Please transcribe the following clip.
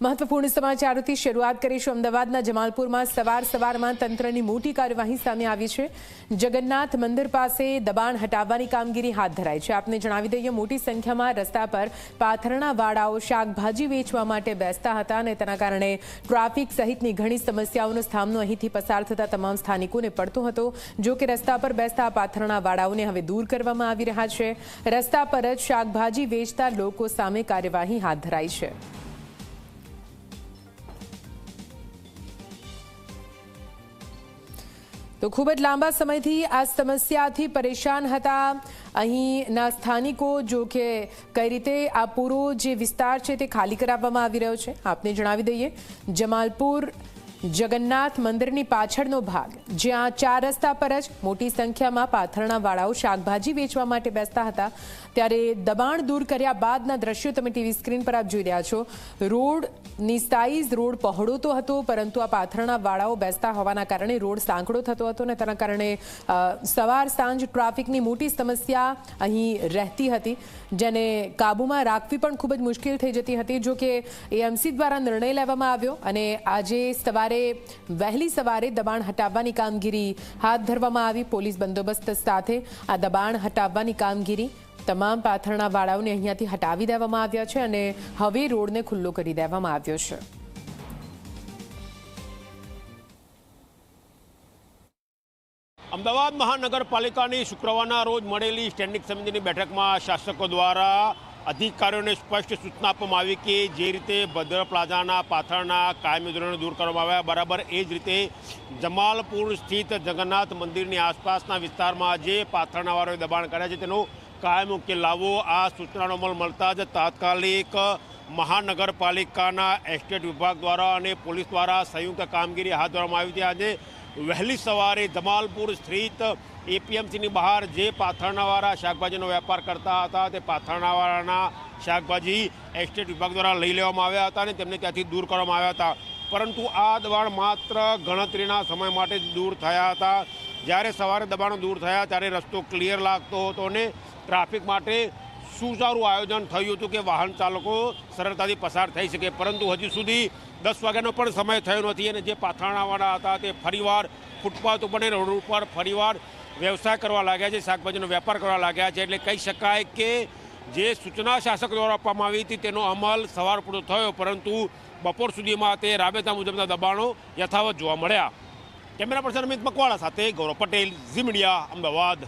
મહત્વપૂર્ણ સમાચારોથી શરૂઆત કરીશું। અમદાવાદના જમાલપુરમાં સવારમાં તંત્રની મોટી કાર્યવાહી સામે આવી છે। જગન્નાથ મંદિર પાસે દબાણ હટાવવાની કામગીરી હાથ ધરાઈ છે। આપને જણાવી દઈએ, મોટી સંખ્યામાં રસ્તા પર પાથરણા વાળાઓ શાકભાજી વેચવા માટે બેસતા હતા અને તેના કારણે ટ્રાફિક સહિતની ઘણી સમસ્યાઓનો સામનો અહીંથી પસાર થતા તમામ સ્થાનિકોને પડતો હતો। જો કે રસ્તા પર બેસતા પાથરણા વાળાઓને હવે દૂર કરવામાં આવી રહ્યા છે। રસ્તા પર જ શાકભાજી વેચતા લોકો સામે કાર્યવાહી હાથ ધરાઈ છે। તો ખૂબ જ લાંબા સમયથી આ સમસ્યાથી પરેશાન હતા અહીંના સ્થાનિકો। જો કે કઈ રીતે આ પૂરો જે વિસ્તાર છે તે ખાલી કરાવવામાં આવી રહ્યો છે। આપને જણાવી દઈએ, જમાલપુર જગન્નાથ મંદિરની પાછળનો ભાગ, જ્યાં 4 રસ્તા પર જ મોટી સંખ્યામાં પાથરણાવાળાઓ શાકભાજી વેચવા માટે બેસતા હતા, ત્યારે દબાણ દૂર કર્યા બાદના દ્રશ્યો તમે ટીવી સ્ક્રીન પર આપ જોઈ રહ્યા છો। રોડની સાઈઝ, રોડ પહોળો તો હતો, પરંતુ આ પાથરણાવાળાઓ બેસતા હોવાના કારણે રોડ સાંકડો થતો હતો અને તેના કારણે સવાર સાંજ ટ્રાફિકની મોટી સમસ્યા અહીં રહેતી હતી, જેને કાબૂમાં રાખવી પણ ખૂબ જ મુશ્કેલ થઈ જતી હતી। જો કે એએમસી દ્વારા નિર્ણય લેવામાં આવ્યો અને આજે વહેલી સવારે દબાણ હટાવવાની કામગીરી હાથ ધરવામાં આવી। પોલીસ બંદોબસ્ત સાથે આ દબાણ હટાવવાની કામગીરી, તમામ પાથરણાવાળાઓને અહીંયાથી હટાવી દેવામાં આવ્યા છે અને હવે રોડને ખુલ્લો કરી દેવામાં આવ્યો છે। અમદાવાદ મહાનગરપાલિકાની શુક્રવારના રોજ મળેલી સ્ટેન્ડિંગ સમિતિની બેઠકમાં શાસકો દ્વારા અધિકારીઓને સ્પષ્ટ સૂચના આપવામાં આવી કે જે રીતે ભદ્ર પ્લાઝાના પાથરણા કાયમી ધોરણે દૂર કરવામાં આવ્યા, બરાબર એ જ રીતે જમાલપુર સ્થિત જગન્નાથ મંદિરની આસપાસના વિસ્તારમાં જે પાથરણાવાળાઓએ દબાણ કર્યા છે તેનો કાયમી ઉકેલ લાવવો। આ સૂચનાનો અમલ મળતા જ તાત્કાલિક મહાનગરપાલિકાના એસ્ટેટ વિભાગ દ્વારા અને પોલીસ દ્વારા સંયુક્ત કામગીરી હાથ ધરવામાં આવી હતી। આજે વહેલી સવારે જમાલપુર સ્થિત એપીએમસીની બહાર જે પાથરણાવાળા શાકભાજીનો વેપાર કરતા હતા તે પાથરણાવાળાના શાકભાજી એસ્ટેટ વિભાગ દ્વારા લઈ લેવામાં આવ્યા હતા અને તેમને ત્યાંથી દૂર કરવામાં આવ્યા હતા, પરંતુ આ દબાણ માત્ર ગણતરીના સમય માટે જ દૂર થયા હતા। જ્યારે સવારે દબાણો દૂર થયા ત્યારે રસ્તો ક્લિયર લાગતો હતો અને ટ્રાફિક માટે સુચારું આયોજન થયું હતું કે વાહન ચાલકો સરળતાથી પસાર થઈ શકે, પરંતુ હજી સુધી 10 વાગ્યાનો પણ સમય થયો નથી અને જે પાથરણાવાળા હતા તે ફરીવાર ફૂટપાથ ઉપર અને રોડ ઉપર ફરીવાર વ્યવસાય કરવા લાગ્યા છે, શાકભાજીનો વેપાર કરવા લાગ્યા છે। એટલે કહી શકાય કે જે સૂચના શાસક દ્વારા આપવામાં આવી હતી તેનો અમલ સવાર પૂરો થયો, પરંતુ બપોર સુધીમાં તે રાબેતા મુજબના દબાણો યથાવત જોવા મળ્યા। કેમેરા પર્સન અમિત મકવાણા સાથે ગૌરવ પટેલ, ઝી મીડિયા, અમદાવાદ।